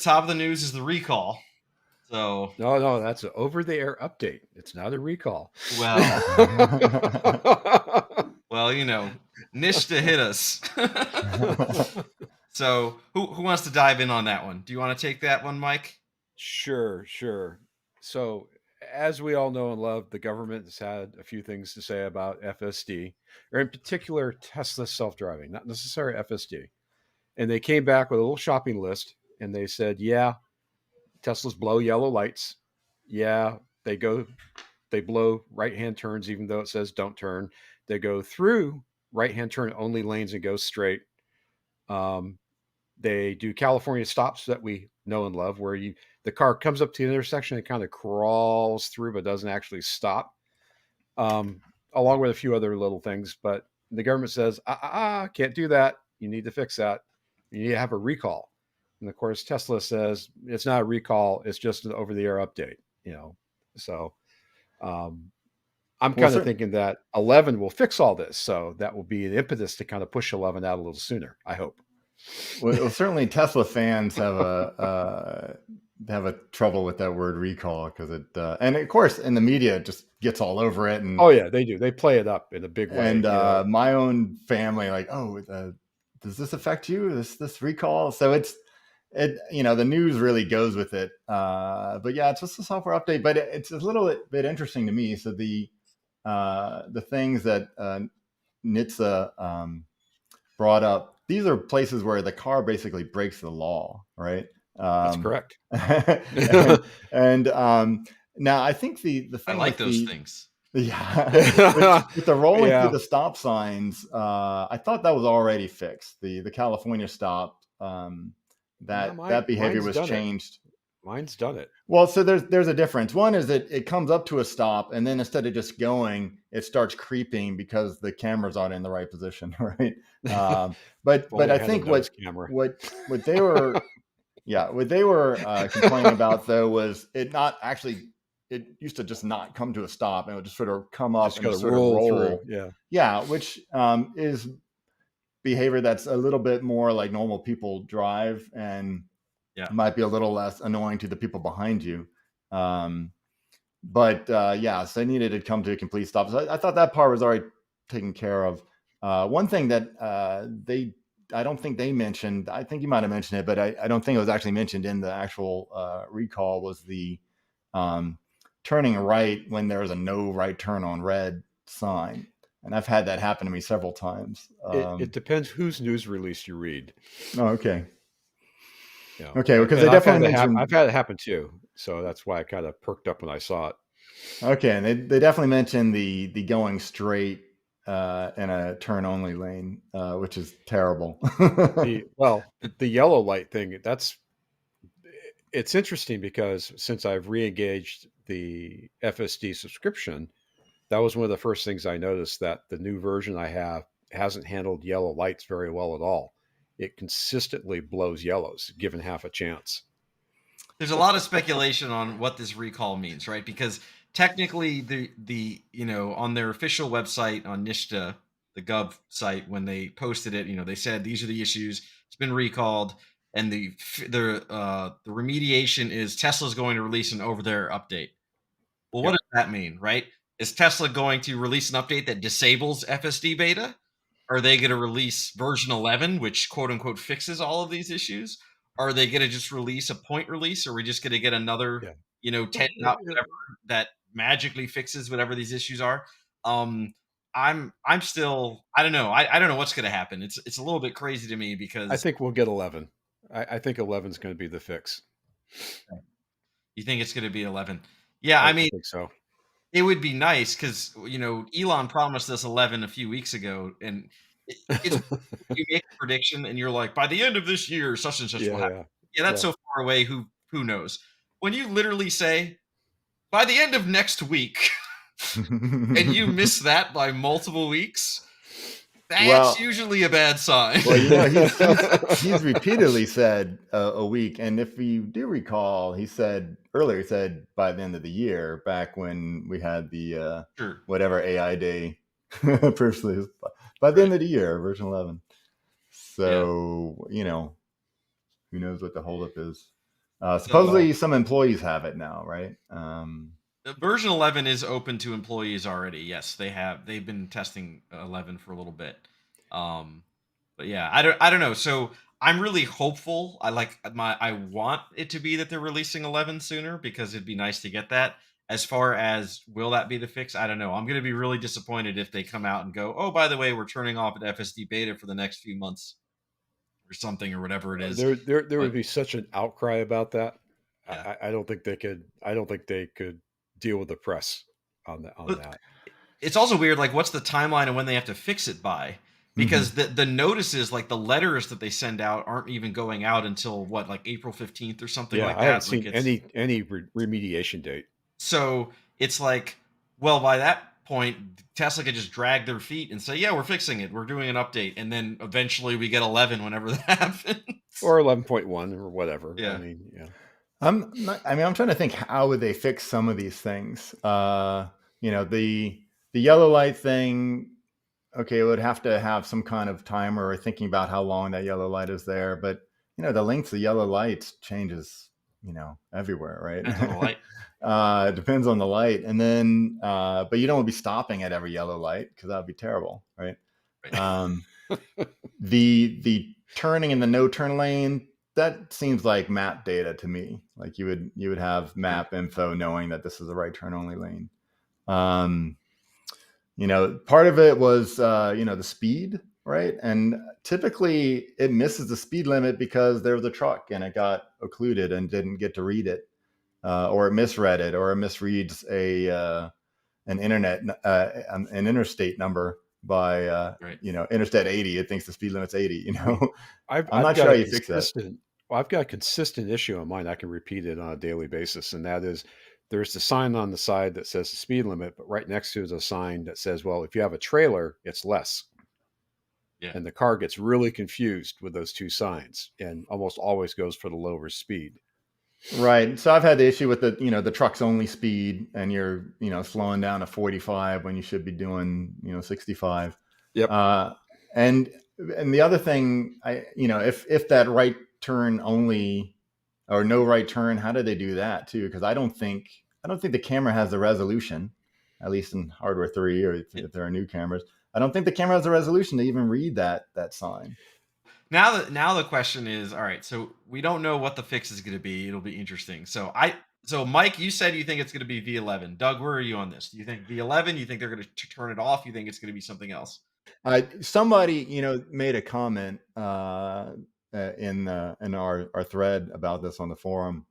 top of the news is the recall. So, No, that's an over-the-air update. It's not a recall. well, NHTSA hit us. So, who wants to dive in on that one? Do you want to take that one, Mike? Sure. So, as we all know and love, the government has had a few things to say about FSD, or in particular, Tesla self-driving, not necessarily FSD. And they came back with a little shopping list, and they said, yeah, Teslas blow yellow lights. Yeah, they blow right-hand turns, even though it says don't turn. They go through right-hand turn only lanes and go straight. They do California stops that we know and love, where the car comes up to the intersection and kind of crawls through, but doesn't actually stop. Along with a few other little things, but the government says, can't do that. You need to fix that. You need to have a recall. And of course, Tesla says it's not a recall; it's just an over-the-air update. So I'm kind of thinking that 11 will fix all this, so that will be the impetus to kind of push 11 out a little sooner. I hope. Well, certainly Tesla fans have a trouble with that word recall because it, and of course, in the media, it just gets all over it. And oh yeah, they do. They play it up in a big way. And my own family, like, does this affect you? This recall? So the news really goes with it. But yeah, it's just a software update. But it's a little bit interesting to me. So the things that NHTSA brought up. These are places where the car basically breaks the law, right? That's correct. and now I think the thing I like those things. Yeah, with the rolling through the stop signs, I thought that was already fixed. The California stop, that behavior was changed. Mine's done it. Well, so there's a difference. One is that it comes up to a stop, and then instead of just going, it starts creeping because the camera's not in the right position, right? But I think what they were complaining about though was it not actually. It used to just not come to a stop, and it would just sort of come up and just sort of roll through. Yeah, which is behavior that's a little bit more like normal people drive, and might be a little less annoying to the people behind you. So they needed to come to a complete stop. So I thought that part was already taken care of. One thing that I don't think they mentioned, I think you might have mentioned it, but I don't think it was actually mentioned in the actual recall, was the turning right when there was a no right turn on red sign. And I've had that happen to me several times. It depends whose news release you read. Oh, okay. Yeah. Okay, because they definitely mentioned... I've had it happen too, so that's why I kind of perked up when I saw it. Okay, and they definitely mentioned the going straight in a turn only lane, which is terrible. The yellow light thing, it's interesting because since I've re-engaged the FSD subscription, that was one of the first things I noticed, that the new version I have hasn't handled yellow lights very well at all. It consistently blows yellows, given half a chance. There's a lot of speculation on what this recall means, right? Because technically, the on their official website on NHTSA, the Gov site, when they posted it, they said these are the issues. It's been recalled, and the remediation is Tesla's going to release an over-the-air update. Well, what does that mean, right? Is Tesla going to release an update that disables FSD Beta? Are they going to release version 11, which quote unquote fixes all of these issues? Are they going to just release a point release? Or are we just going to get another, 10 whatever that magically fixes whatever these issues are? I'm still, I don't know. I don't know what's going to happen. It's a little bit crazy to me because I think we'll get 11. I think 11 is going to be the fix. You think it's going to be 11? Yeah, I mean, think so. It would be nice because, Elon promised us 11 a few weeks ago, and it's you make a prediction and you're like, by the end of this year, such and such will happen. Yeah, that's so far away. Who knows? When you literally say, by the end of next week, and you miss that by multiple weeks, that's usually a bad sign. Well, he's repeatedly said a week, and if you do recall, he said by the end of the year, back when we had the whatever AI day, personally, by the end of the year, version 11. So who knows what the holdup is? Supposedly, some employees have it now, right? Version 11 is open to employees already. Yes, they've been testing 11 for a little bit. But yeah, I don't know. So I'm really hopeful. I want it to be that they're releasing 11 sooner, because it'd be nice to get that. As far as will that be the fix, I don't know. I'm going to be really disappointed if they come out and go, "Oh, by the way, we're turning off at FSD Beta for the next few months," or something, or whatever it is. There would But be such an outcry about that. yeah. I don't think they could. I don't think they could deal with the press on that. But it's also weird, like, what's the timeline of when they have to fix it by? Because the notices, like the letters that they send out, aren't even going out until what, like April 15th or something like that. I haven't Like, seen any remediation date. So it's like, well, by that point, Tesla could just drag their feet and say, "Yeah, we're fixing it. We're doing an update," and then eventually we get 11 whenever that happens, or 11.1 or whatever. Yeah. I mean, yeah. I'm trying to think, how would they fix some of these things? The yellow light thing. Okay, it would have to have some kind of timer or thinking about how long that yellow light is there. But the length of yellow lights changes, everywhere, right? Depends on the light. It depends on the light, and then but you don't want to be stopping at every yellow light, because that would be terrible, right? The turning in the no turn lane, that seems like map data to me. Like you would have map info knowing that this is the right turn only lane. Part of it was the speed, right? And typically it misses the speed limit because there was a truck and it got occluded and didn't get to read it, or it misread it, or it misreads an interstate number by Interstate 80. It thinks the speed limit's 80. I'm not sure how you fix that. Well, I've got a consistent issue on mine. I can repeat it on a daily basis, and that is, there's the sign on the side that says the speed limit, but right next to it is a sign that says, well, if you have a trailer, it's less. Yeah. And the car gets really confused with those two signs and almost always goes for the lower speed. Right. So I've had the issue with the truck's only speed, and you're, slowing down to 45 when you should be doing, 65. Yep. And the other thing, if that right turn only or no right turn, how do they do that too? Because I don't think the camera has the resolution, at least in hardware 3, or if there are new cameras. I don't think the camera has the resolution to even read that sign. Now the question is, all right, so we don't know what the fix is going to be. It'll be interesting. So Mike, you said you think it's going to be V11. Doug, where are you on this? Do you think V11? You think they're going to turn it off? You think it's going to be something else? Somebody, made a comment in our thread about this on the forum.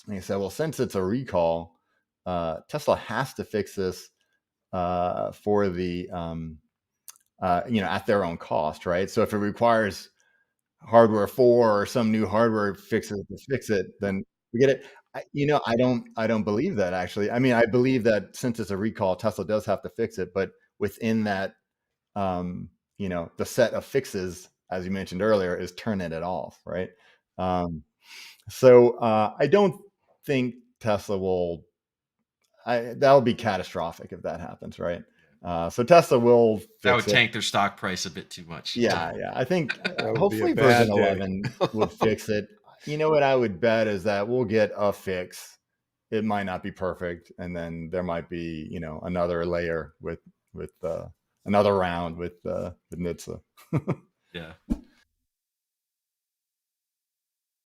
And he said, well, since it's a recall, Tesla has to fix this for the at their own cost, right? So if it requires hardware 4 or some new hardware fixes to fix it, then we get it. I don't believe that, actually. I mean, I believe that since it's a recall, Tesla does have to fix it, but within that, the set of fixes, as you mentioned earlier, is turning it off, right? So I don't think Tesla will. That'll be catastrophic if that happens, right? So Tesla will fix that would tank their stock price a bit too much. Yeah. I think hopefully version 11 would fix it. You know what I would bet is that we'll get a fix. It might not be perfect, and then there might be another layer with another round with NHTSA. Yeah.